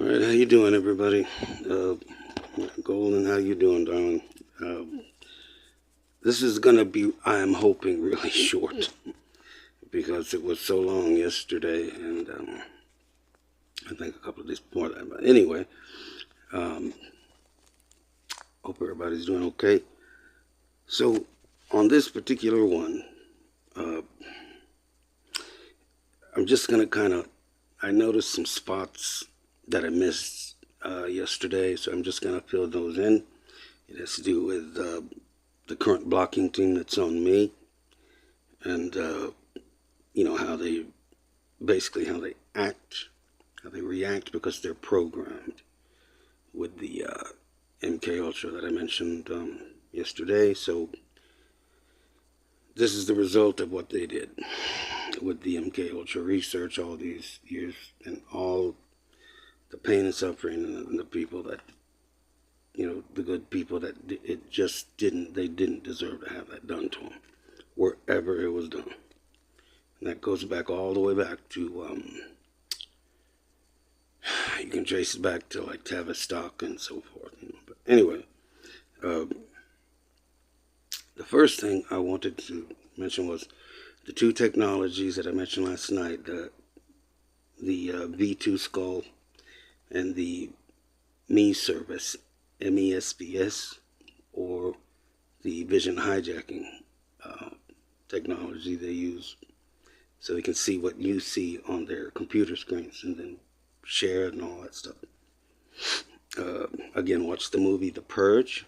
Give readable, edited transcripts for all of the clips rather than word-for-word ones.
right, how you doing, everybody? Golden, how you doing, darling? This is gonna be, I am hoping, really short because it was so long yesterday, and I think a couple of days before that. But anyway, hope everybody's doing okay. So, on this particular one, I'm just gonna I noticed some spots that I missed yesterday, so I'm just gonna fill those in. It has to do with the current blocking team that's on me, and how they act, how they react, because they're programmed with the MK Ultra that I mentioned yesterday. So this is the result of what they did with the MK Ultra research all these years, and all the pain and suffering, and the people that, the good people that they didn't deserve to have that done to them, wherever it was done. And that goes back all the way back to, you can trace it back to like Tavistock and so forth. But anyway, the first thing I wanted to mention was the two technologies that I mentioned last night, the V2 Skull and the ME service, MESPS, or the vision hijacking technology they use, so they can see what you see on their computer screens and then share it and all that stuff. Again, watch the movie The Purge.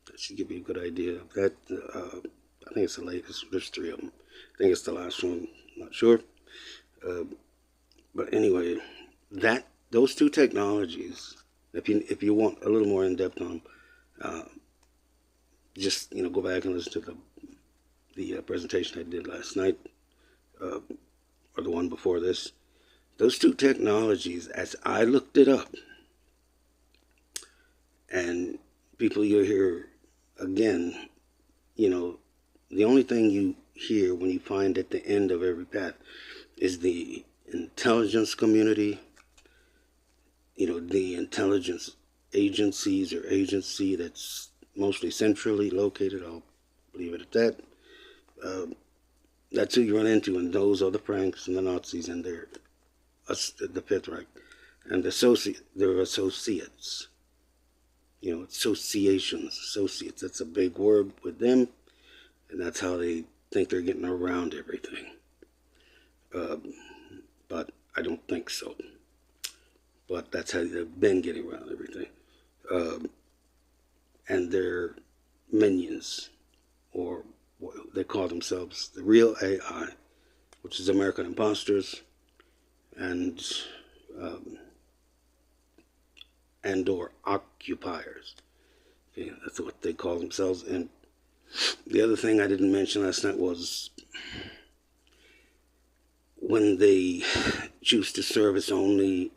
That should give you a good idea of that. I think it's the latest. There's 3 of them. I think it's the last one. I'm not sure. But anyway, those two technologies, if you want a little more in depth on them, just go back and listen to the presentation I did last night, or the one before this. Those two technologies, as I looked it up, and people, you'll hear again, the only thing you hear when you find at the end of every path is the intelligence community, the intelligence agencies or agency that's mostly centrally located. I'll leave it at that. That's who you run into, and those are the Franks and the Nazis and the Fifth Reich, and their associates. Associates. That's a big word with them, and that's how they think they're getting around everything. But I don't think so. But that's how they've been getting around everything. And their minions, or what they call themselves, the real AI, which is American imposters, and or occupiers. Okay, that's what they call themselves. And the other thing I didn't mention last night was when they choose to service only,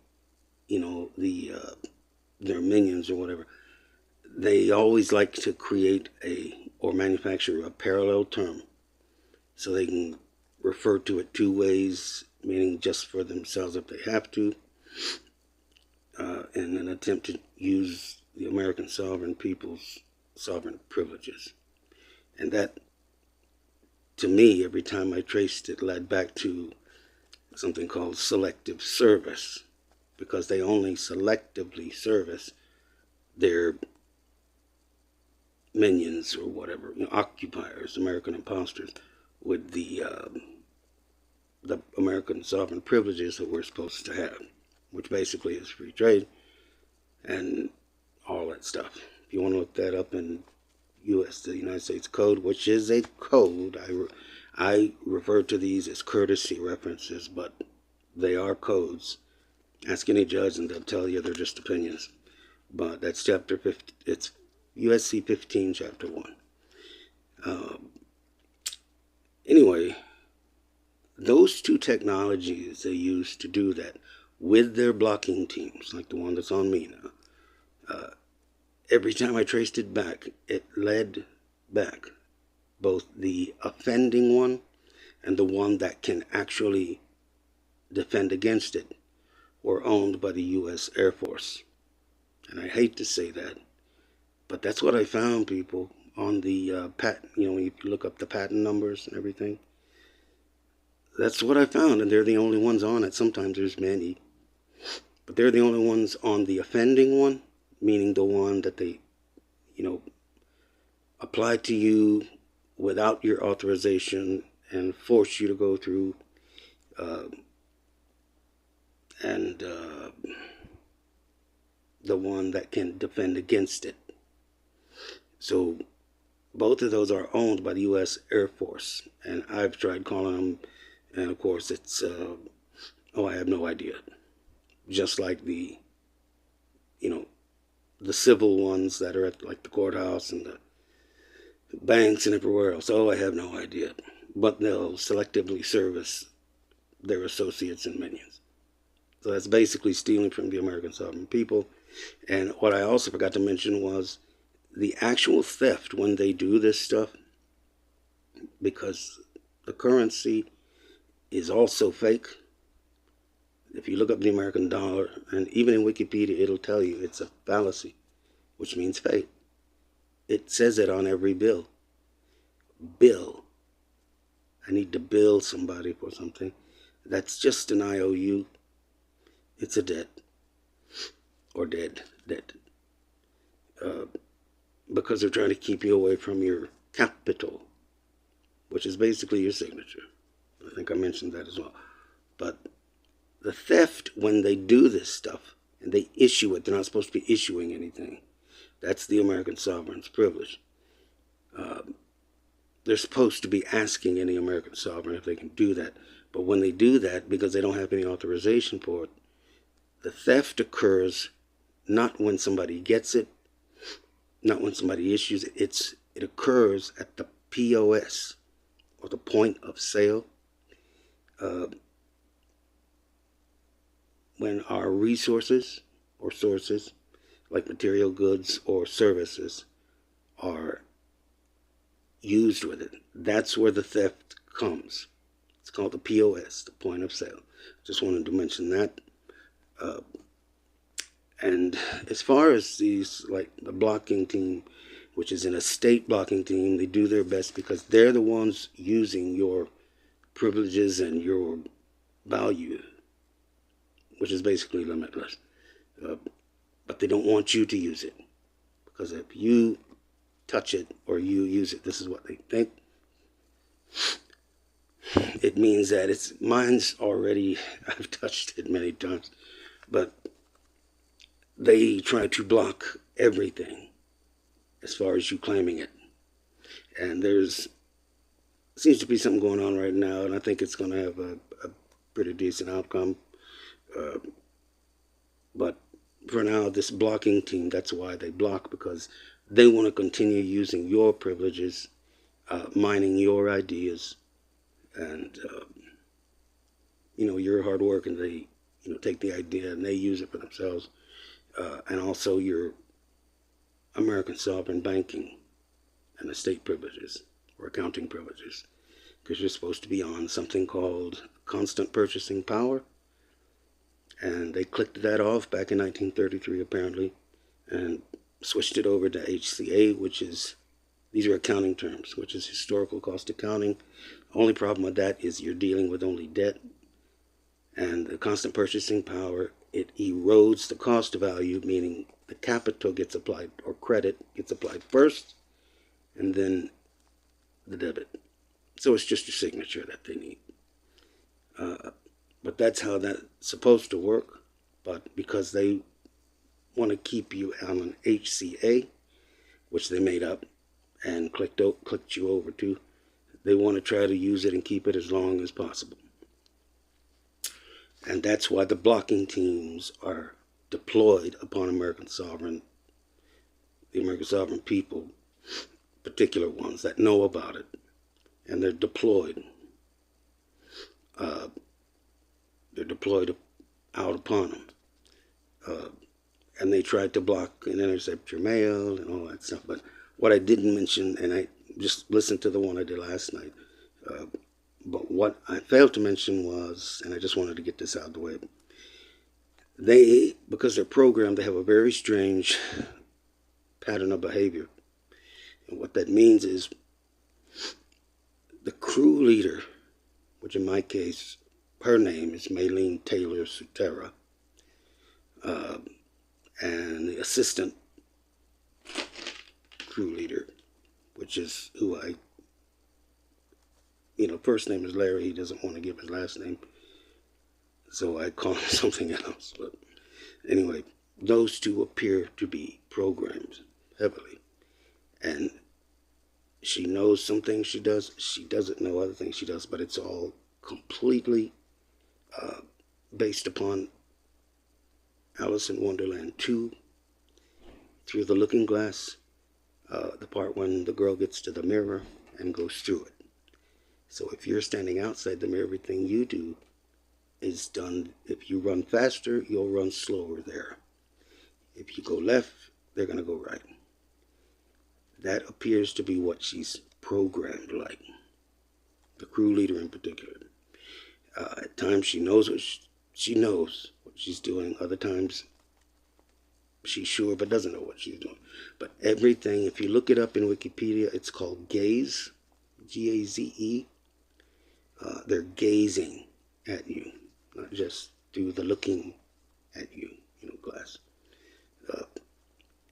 their minions or whatever, they always like to create or manufacture a parallel term so they can refer to it 2 ways, meaning just for themselves if they have to, in an attempt to use the American sovereign people's sovereign privileges. And that, to me, every time I traced it, led back to something called selective service, because they only selectively service their minions or whatever, occupiers, American imposters, with the American sovereign privileges that we're supposed to have, which basically is free trade and all that stuff. If you want to look that up in the United States Code, which is a code, I refer to these as courtesy references, but they are codes. Ask any judge and they'll tell you they're just opinions. But that's chapter 50. It's USC 15, chapter 1. Anyway, those two technologies they use to do that with their blocking teams, like the one that's on me now, every time I traced it back, it led back both the offending one and the one that can actually defend against it were owned by the U.S. Air Force. And I hate to say that, but that's what I found, people, on the patent. When you look up the patent numbers and everything. That's what I found, and they're the only ones on it. Sometimes there's many, but they're the only ones on the offending one, meaning the one that they, apply to you without your authorization and force you to go through, and the one that can defend against it. So both of those are owned by the U.S. Air Force, and I've tried calling them, and of course it's, I have no idea. Just like the civil ones that are at like the courthouse and the banks and everywhere else. I have no idea. But they'll selectively service their associates and minions. So that's basically stealing from the American sovereign people. And what I also forgot to mention was the actual theft when they do this stuff, because the currency is also fake. If you look up the American dollar, and even in Wikipedia, it'll tell you it's a fallacy, which means fake. It says it on every bill. Bill. I need to bill somebody for something. That's just an IOU. It's a debt. Or debt. Because they're trying to keep you away from your capital, which is basically your signature. I think I mentioned that as well. But the theft, when they do this stuff and they issue it, they're not supposed to be issuing anything. That's the American sovereign's privilege. They're supposed to be asking any American sovereign if they can do that. But when they do that, because they don't have any authorization for it, the theft occurs not when somebody gets it, not when somebody issues it. It occurs at the POS, or the point of sale. When our resources or sources, like material goods or services, are used with it, that's where the theft comes. It's called the POS, the point of sale. Just wanted to mention that. And as far as these, like the blocking team, which is an estate blocking team, they do their best because they're the ones using your privileges and your value, which is basically limitless. But they don't want you to use it, because if you touch it or you use it, this is what they think. It means that mine's already, I've touched it many times, but they try to block everything as far as you claiming it. And seems to be something going on right now, and I think it's going to have a pretty decent outcome. But for now, this blocking team, that's why they block, because they want to continue using your privileges, mining your ideas, and your hard work, and they take the idea and they use it for themselves, and also your American sovereign banking and estate privileges or accounting privileges, because you're supposed to be on something called constant purchasing power. And they clicked that off back in 1933, apparently, and switched it over to HCA, these are accounting terms, which is historical cost accounting. Only problem with that is you're dealing with only debt. And the constant purchasing power, it erodes the cost value, meaning the capital gets applied, or credit gets applied first, and then the debit. So it's just your signature that they need. But that's how that's supposed to work. But because they want to keep you on an HCA, which they made up and clicked you over to, they want to try to use it and keep it as long as possible. And that's why the blocking teams are deployed upon the American sovereign people, particular ones that know about it, and they're deployed. They're deployed out upon them. And they tried to block and intercept your mail and all that stuff. But what I didn't mention, and I just listened to the one I did last night, but what I failed to mention was, and I just wanted to get this out of the way, because they're programmed, they have a very strange pattern of behavior. And what that means is the crew leader, which in my case, her name is Maylene Taylor Sutera, and the assistant crew leader, which is who first name is Larry. He doesn't want to give his last name, so I call him something else. But anyway, those two appear to be programmed heavily. And she knows some things she does. She doesn't know other things she does, but it's all completely based upon Alice in Wonderland 2, Through the Looking Glass, the part when the girl gets to the mirror and goes through it. So if you're standing outside the mirror, everything you do is done. If you run faster, you'll run slower there. If you go left, they're going to go right. That appears to be what she's programmed like, the crew leader in particular. At times she knows what she's doing. Other times she's sure but doesn't know what she's doing. But everything, if you look it up in Wikipedia, it's called gaze, G-A-Z-E. They're gazing at you, not just through the looking at you, glass.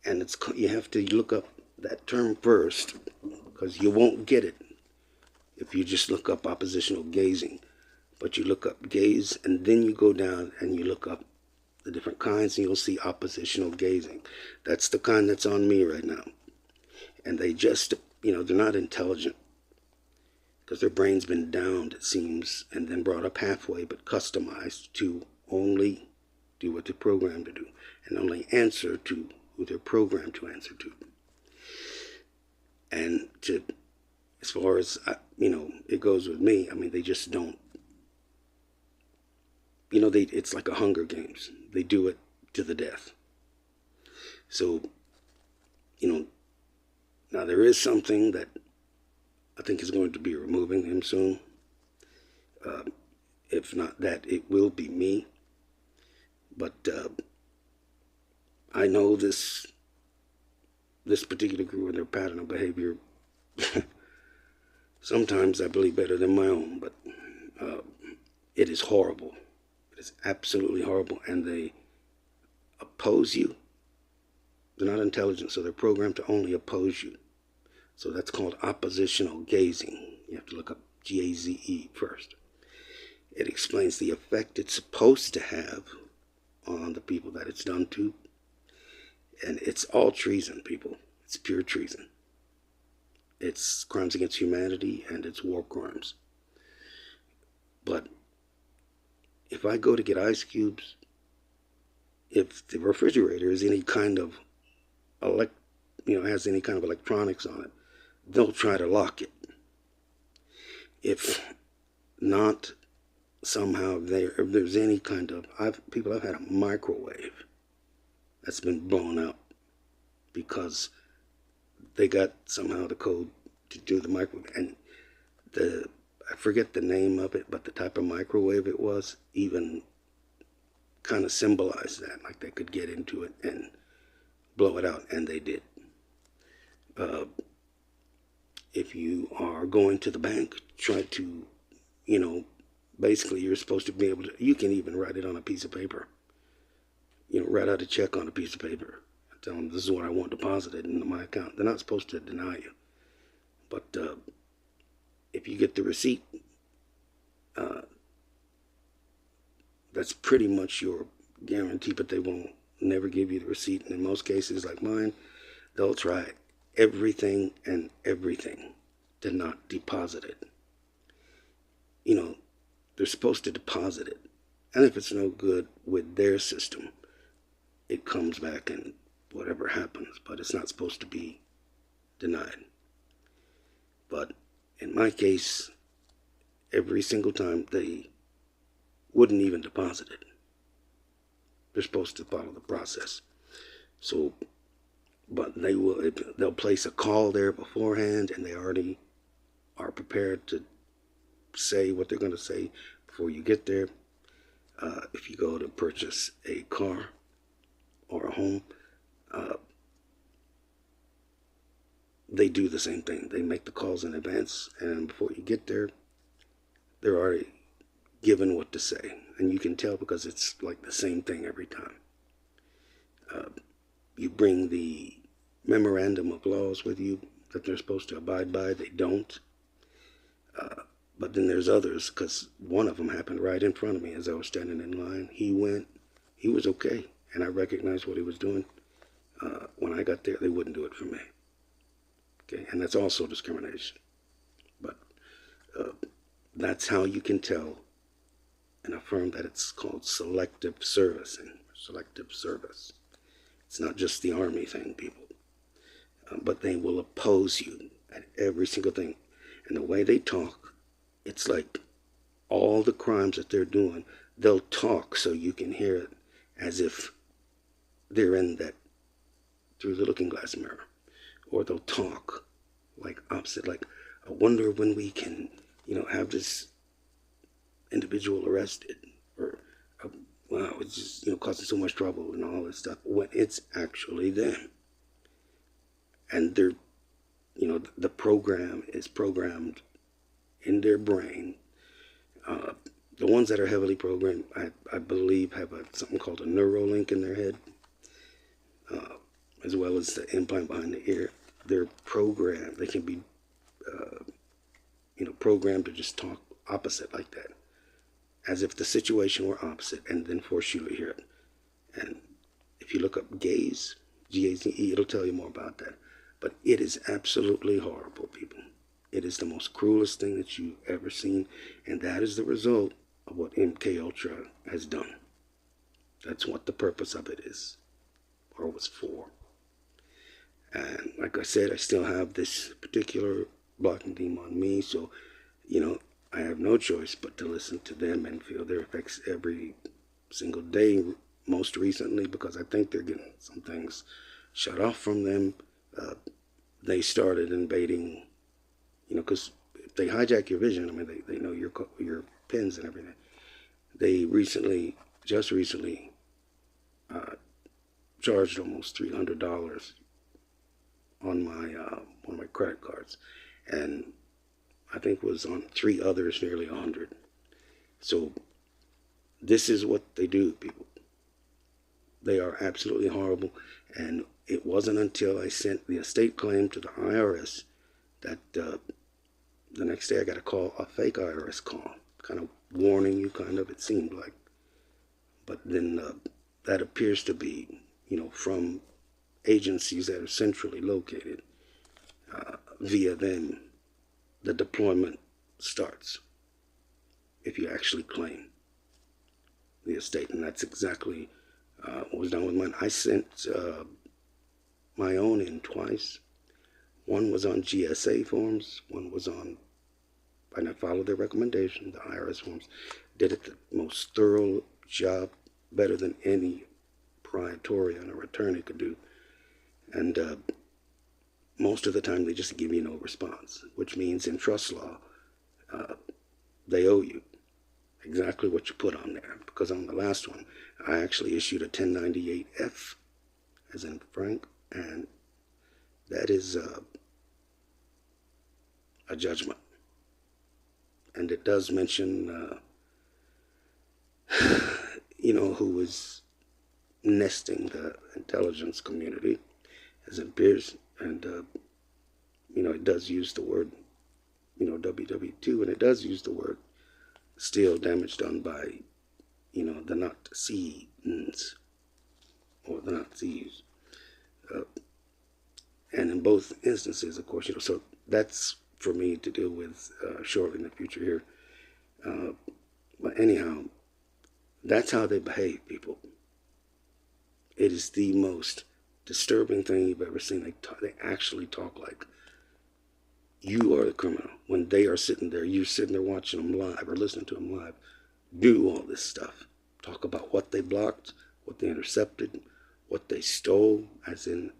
And you have to look up that term first, because you won't get it if you just look up oppositional gazing. But you look up gaze, and then you go down and you look up the different kinds, and you'll see oppositional gazing. That's the kind that's on me right now. And they just, they're not intelligent, because their brain's been downed, it seems, and then brought up halfway, but customized to only do what they're programmed to do, and only answer to who they're programmed to answer to. And as far as, it goes with me, they just don't, it's like a Hunger Games. They do it to the death. So, now there is something that I think is going to be removing him soon. If not that, it will be me. But I know this particular group and their pattern of behavior. Sometimes I believe better than my own, but it is horrible. It is absolutely horrible, and they oppose you. They're not intelligent, so they're programmed to only oppose you. So that's called oppositional gazing. You have to look up G-A-Z-E first. It explains the effect it's supposed to have on the people that it's done to. And it's all treason, people. It's pure treason. It's crimes against humanity, and it's war crimes. But if I go to get ice cubes, if the refrigerator is any kind of has any kind of electronics on it, they'll try to lock it. If not, somehow if there's any kind of, I've had a microwave that's been blown up because they got somehow the code to do the microwave, and I forget the name of it, but the type of microwave it was even kind of symbolized that, like they could get into it and blow it out, and they did. If you are going to the bank, try to, basically you're supposed to be able to, you can even write it on a piece of paper. Write out a check on a piece of paper. Tell them this is what I want deposited into my account. They're not supposed to deny you. But if you get the receipt, that's pretty much your guarantee, but they won't never give you the receipt. And in most cases, like mine, they'll try everything and everything to not deposit it. They're supposed to deposit it. And if it's no good with their system, it comes back and whatever happens, but it's not supposed to be denied. But in my case, every single time they wouldn't even deposit it. They're supposed to follow the process. So, but they'll place a call there beforehand, and they already are prepared to say what they're going to say before you get there. If you go to purchase a car or a home, they do the same thing. They make the calls in advance, and before you get there, they're already given what to say. And you can tell because it's like the same thing every time. You bring the memorandum of laws with you that they're supposed to abide by. They don't. But then there's others, because one of them happened right in front of me as I was standing in line. He was okay, and I recognized what he was doing. When I got there, they wouldn't do it for me. Okay, and that's also discrimination. But that's how you can tell and affirm that it's called selective servicing, selective service. It's not just the Army thing, people. But they will oppose you at every single thing. And the way they talk, it's like all the crimes that they're doing, they'll talk so you can hear it as if they're in that through the looking glass mirror. Or they'll talk like opposite, like, I wonder when we can, have this individual arrested, or wow, it's just, causing so much trouble and all this stuff, when it's actually them. And they're, the program is programmed in their brain. The ones that are heavily programmed, I believe, have something called a neuralink in their head, as well as the implant behind the ear. They're programmed. They can be, programmed to just talk opposite like that, as if the situation were opposite, and then force you to hear it. And if you look up gaze, G-A-Z-E, it'll tell you more about that. But it is absolutely horrible, people. It is the most cruelest thing that you've ever seen, and that is the result of what MK Ultra has done. That's what the purpose of it is, or was for. And like I said, I still have this particular blocking team on me, so, I have no choice but to listen to them and feel their effects every single day, most recently, because I think they're getting some things shut off from them. They started invading, because if they hijack your vision, they know your pins and everything. They just recently, charged almost $300 on one of my credit cards, and I think it was on 3 others nearly 100. So this is what they do, people. They are absolutely horrible, and it wasn't until I sent the estate claim to the IRS that the next day I got a fake IRS call, kind of warning you, it seemed like. But then that appears to be, from agencies that are centrally located. Via them, the deployment starts if you actually claim the estate. And that's exactly what was done with mine. I sent my own in twice. One was on GSA forms, one was on, and I followed their recommendation, the IRS forms. Did it the most thorough job, better than any praetorian or attorney could do. And most of the time they just give you no response, which means in trust law, they owe you exactly what you put on there. Because on the last one, I actually issued a 1098-F, as in Frank, and that is a judgment. And it does mention, who was nesting the intelligence community, as in peers, and, it does use the word, WW2, and it does use the word still damage done by, the Nazis, or the Nazis. And in both instances, of course, so that's for me to deal with shortly in the future here. But anyhow, that's how they behave, people. It is the most disturbing thing you've ever seen. They actually talk like you are the criminal. When they are sitting there, you're sitting there watching them live or listening to them live, do all this stuff. Talk about what they blocked, what they intercepted, what they stole, as in,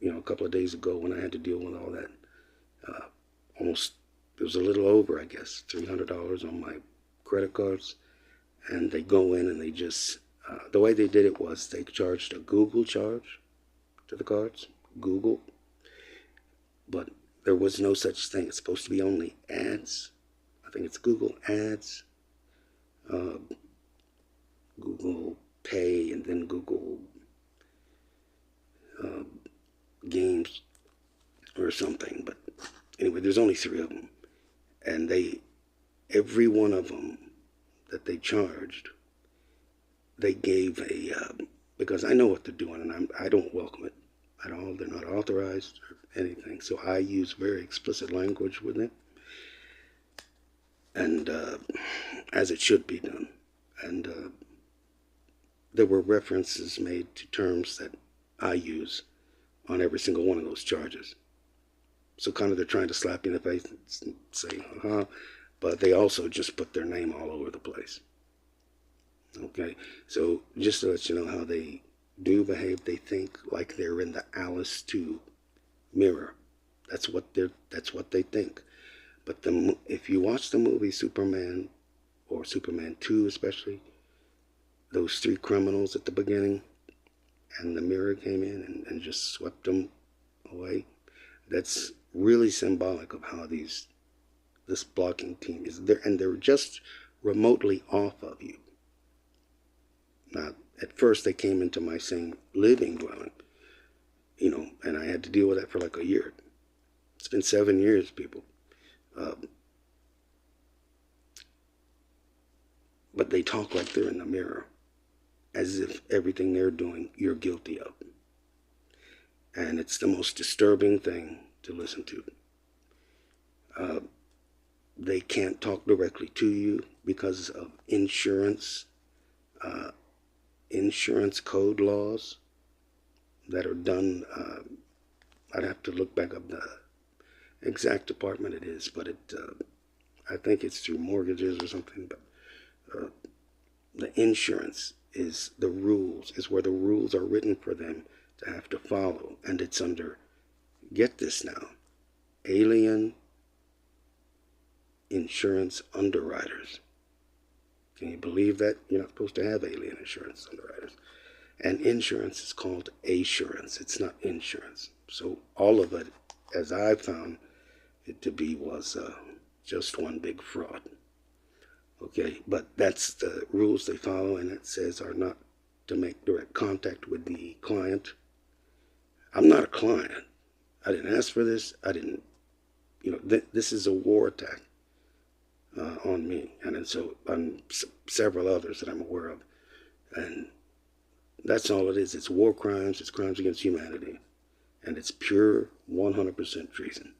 a couple of days ago when I had to deal with all that. It was a little over, I guess, $300 on my credit cards. and they go in and they just, the way they did it was they charged a Google charge to the cards, Google, but there was no such thing. It's supposed to be only ads. I think it's Google Ads, uh, Google Pay, and then Google uh, Games or something. But anyway, there's only three of them, and every one of them that they charged, they gave because I know what they're doing, and I don't welcome it at all. They're not authorized or anything, so I use very explicit language with it, and as it should be done. And there were references made to terms that I use on every single one of those charges. So kind of they're trying to slap you in the face and say, but they also just put their name all over the place. Okay, so just to let you know how they do behave, they think like they're in the Alice 2 mirror. That's what they think. But if you watch the movie Superman, or Superman 2 especially, those three criminals at the beginning, and the mirror came in and just swept them away, that's really symbolic of how this blocking team is there, and they're just remotely off of you. Now, at first they came into my same living dwelling, and I had to deal with that for like a year. It's been 7 years, people. But they talk like they're in the mirror, as if everything they're doing, you're guilty of. And it's the most disturbing thing to listen to. They can't talk directly to you because of insurance code laws that are done. I'd have to look back up the exact department it is, but I think it's through mortgages or something. But the insurance is where the rules are written for them to have to follow, and it's under, get this now, alien insurance underwriters. Can you believe that? You're not supposed to have alien insurance underwriters. And insurance is called assurance. It's not insurance. So all of it, as I found it to be, was just one big fraud. Okay, but that's the rules they follow, and it says are not to make direct contact with the client. I'm not a client. I didn't ask for this. I didn't, this is a war attack on me, and so on several others that I'm aware of. And that's all it is. It's war crimes. It's crimes against humanity. And it's pure 100% treason.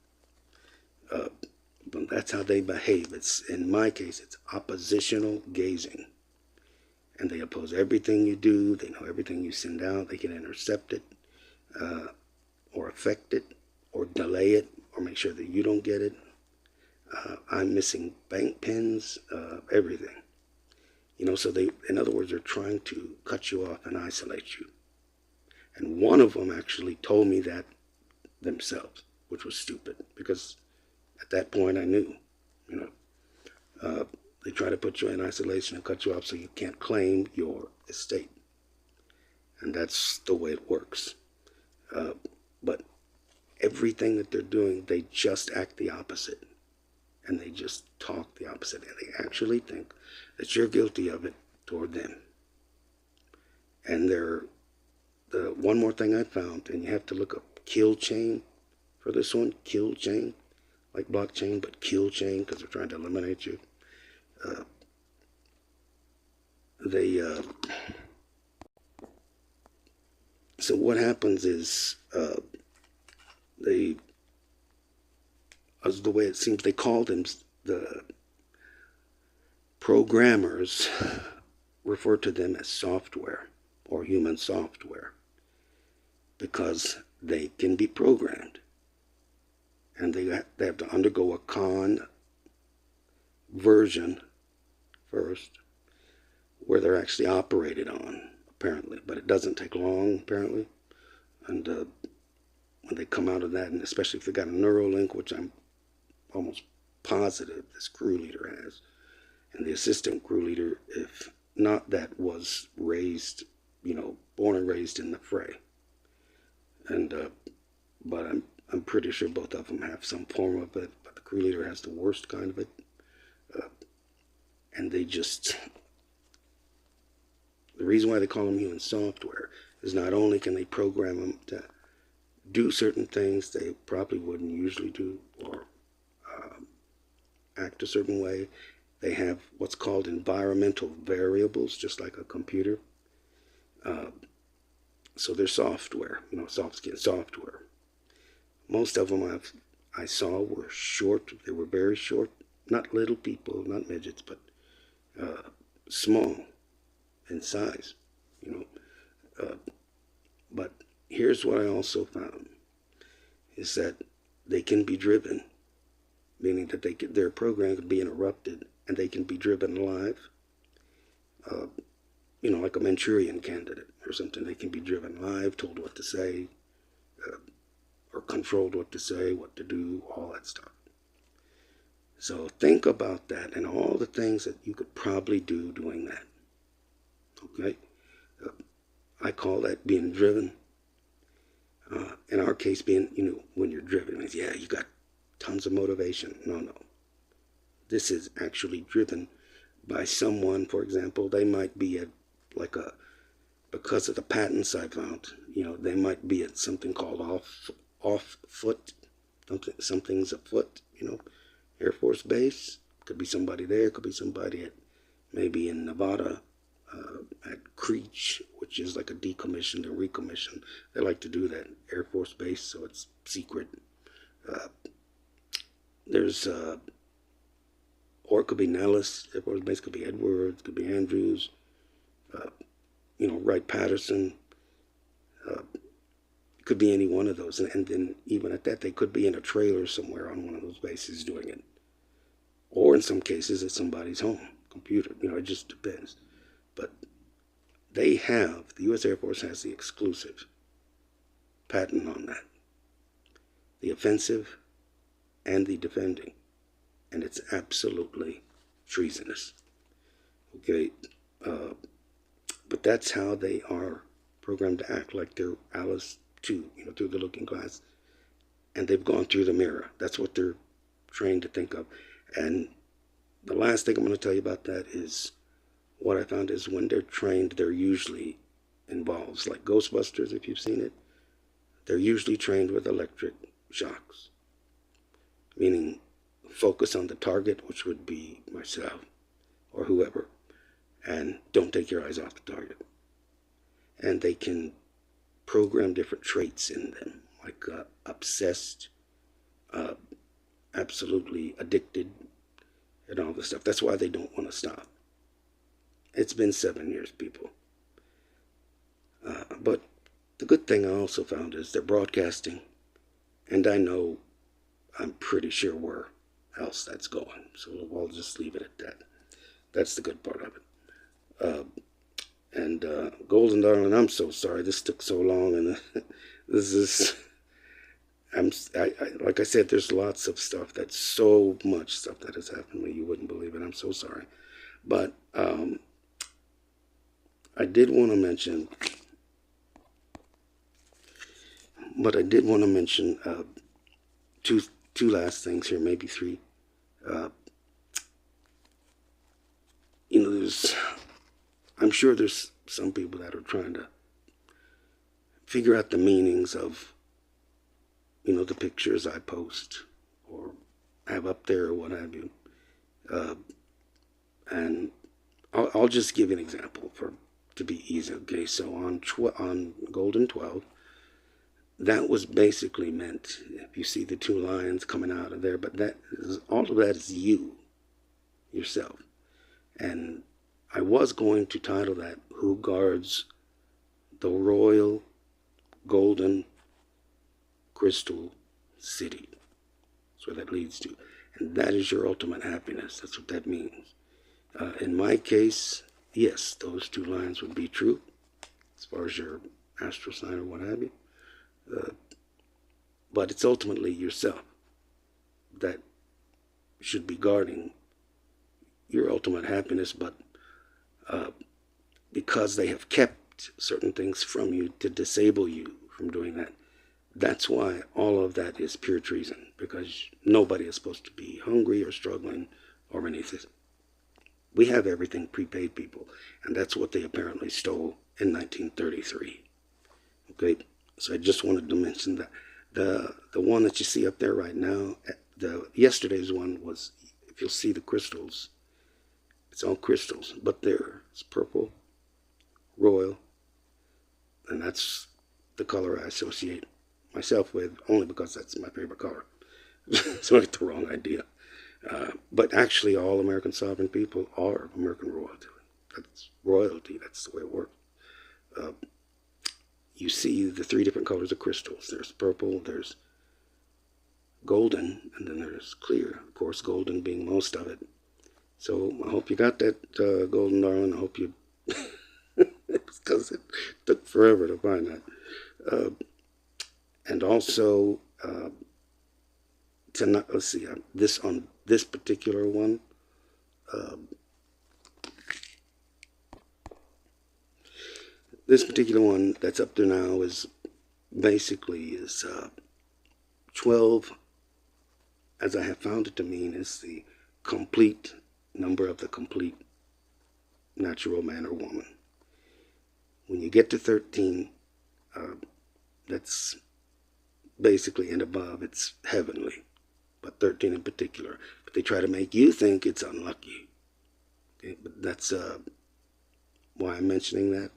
But that's how they behave. In my case, it's oppositional gazing. And they oppose everything you do. They know everything you send out. They can intercept it, or affect it, or delay it, or make sure that you don't get it. I'm missing bank pins, everything. So in other words, they're trying to cut you off and isolate you. And one of them actually told me that themselves, which was stupid, because at that point I knew, they try to put you in isolation and cut you off so you can't claim your estate. And that's the way it works. But everything that they're doing, they just act the opposite. And they just talk the opposite. And they actually think that you're guilty of it toward them. And the one more thing I found, and you have to look up kill chain for this one, kill chain, like blockchain, but kill chain, because they're trying to eliminate you. So what happens is, as the way it seems, they call them, the programmers refer to them as software or human software, because they can be programmed, and they have to undergo a conversion first, where they're actually operated on, apparently, but it doesn't take long, apparently. And when they come out of that, and especially if they got a Neuralink, which I'm almost positive this crew leader has, And the assistant crew leader, if not that, was raised, born and raised in the fray. And but I'm pretty sure both of them have some form of it. But the crew leader has the worst kind of it, and they just. The reason why they call them human software is not only can they program them to do certain things they probably wouldn't usually do or act a certain way. They have what's called environmental variables, just like a computer. So they're software, soft skin software. Most of them I saw were short. They were very short, not little people, not midgets, but small in size, But here's what I also found, is that they can be driven, meaning that their program can be interrupted and they can be driven live, like a Manchurian candidate or something. They can be driven live, told what to say, or controlled what to say, what to do, all that stuff. So think about that and all the things that you could probably do doing that. Okay? I call that being driven. In our case, being, when you're driven, means, yeah, you got tons of motivation. No. This is actually driven by someone. For example, they might be at because of the patents I found, they might be at something called off foot. Something's afoot, Air Force Base. Could be somebody there. Could be somebody maybe in Nevada, at Creech, which is like a decommissioned and recommissioned. They like to do that. Air Force Base, so it's secret. There's, or it could be Nellis, Air Force Base, could be Edwards, could be Andrews, Wright-Patterson. Could be any one of those. And then even at that, they could be in a trailer somewhere on one of those bases doing it. Or in some cases, at somebody's home computer. It just depends. But the U.S. Air Force has the exclusive patent on that. The offensive and the defending. And it's absolutely treasonous. Okay? But that's how they are programmed to act, like they're Alice 2, through the looking glass. And they've gone through the mirror. That's what they're trained to think of. And the last thing I'm going to tell you about that is, what I found is when they're trained, they're usually involved, like Ghostbusters, if you've seen it. They're usually trained with electric shocks, meaning focus on the target, which would be myself or whoever, and don't take your eyes off the target. And they can program different traits in them, like obsessed, absolutely addicted, and all this stuff. That's why they don't want to stop. It's been 7 years, people. But the good thing I also found is they're broadcasting, and I'm pretty sure where else that's going. So I'll just leave it at that. That's the good part of it. And Golden Darling, I'm so sorry this took so long, and this is, like I said, there's lots of stuff, that's so much stuff that has happened to me, you wouldn't believe it. I'm so sorry. But I did want to mention two last things here, maybe three. I'm sure there's some people that are trying to figure out the meanings of, the pictures I post or have up there or what have you. And I'll just give an example to be easy. Okay, so on Golden 12, that was basically meant, if you see the two lions coming out of there, but all of that is yourself. And I was going to title that, Who Guards the Royal Golden Crystal City? That's where that leads to. And that is your ultimate happiness. That's what that means. In my case, yes, those two lines would be true as far as your astral sign or what have you. But it's ultimately yourself that should be guarding your ultimate happiness, but because they have kept certain things from you to disable you from doing that. That's why all of that is pure treason, because nobody is supposed to be hungry or struggling or anything. We have everything prepaid, people, and that's what they apparently stole in 1933. Okay, so I just wanted to mention that the one that you see up there right now, yesterday's one was, if you'll see the crystals, it's all crystals, but it's purple, royal, and that's the color I associate myself with, only because that's my favorite color. So I get the wrong idea. But actually, all American sovereign people are American royalty. That's royalty. That's the way it works. You see the three different colors of crystals. There's purple, there's golden, and then there's clear. Of course, golden being most of it. So I hope you got that, golden darling. I hope you, because it took forever to find that. And also, tonight, let's see, on this particular one, this particular one that's up there now is basically 12, as I have found it to mean, is the complete number of the complete natural man or woman. When you get to 13, that's basically and above, it's heavenly, but 13 in particular. But they try to make you think it's unlucky. Okay? But that's why I'm mentioning that.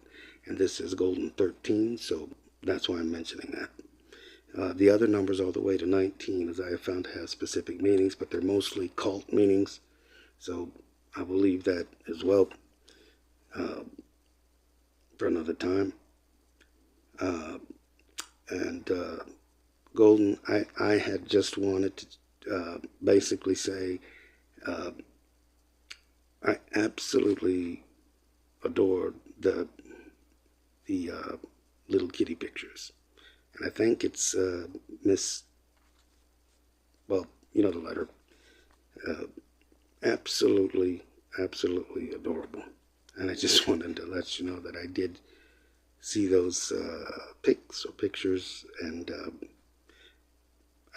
And this is golden 13, so that's why I'm mentioning that. The other numbers all the way to 19, as I have found, have specific meanings, but they're mostly cult meanings. So I will leave that as well for another time. Golden, I had just wanted to basically say I absolutely adore the little kitty pictures. And I think it's Miss, well, you know the letter. Absolutely adorable. And I just wanted to let you know that I did see those pictures, and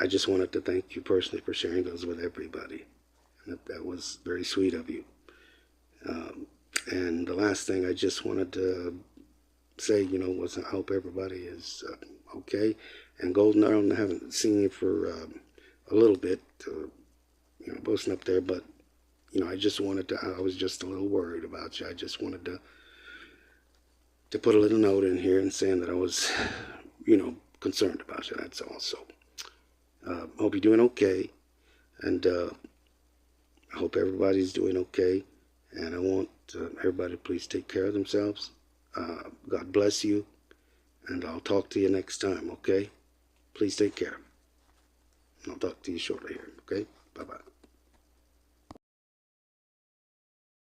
I just wanted to thank you personally for sharing those with everybody. And that was very sweet of you. And the last thing I just wanted to say, was I hope everybody is okay. And Golden, I haven't seen you for a little bit, posting up there, but I just wanted to, I was just a little worried about you. I just wanted to put a little note in here and saying that I was, concerned about you, that's all. So, I hope you're doing okay, and I hope everybody's doing okay, and I want everybody to please take care of themselves. God bless you, and I'll talk to you next time, okay? Please take care. I'll talk to you shortly here, okay? Bye-bye.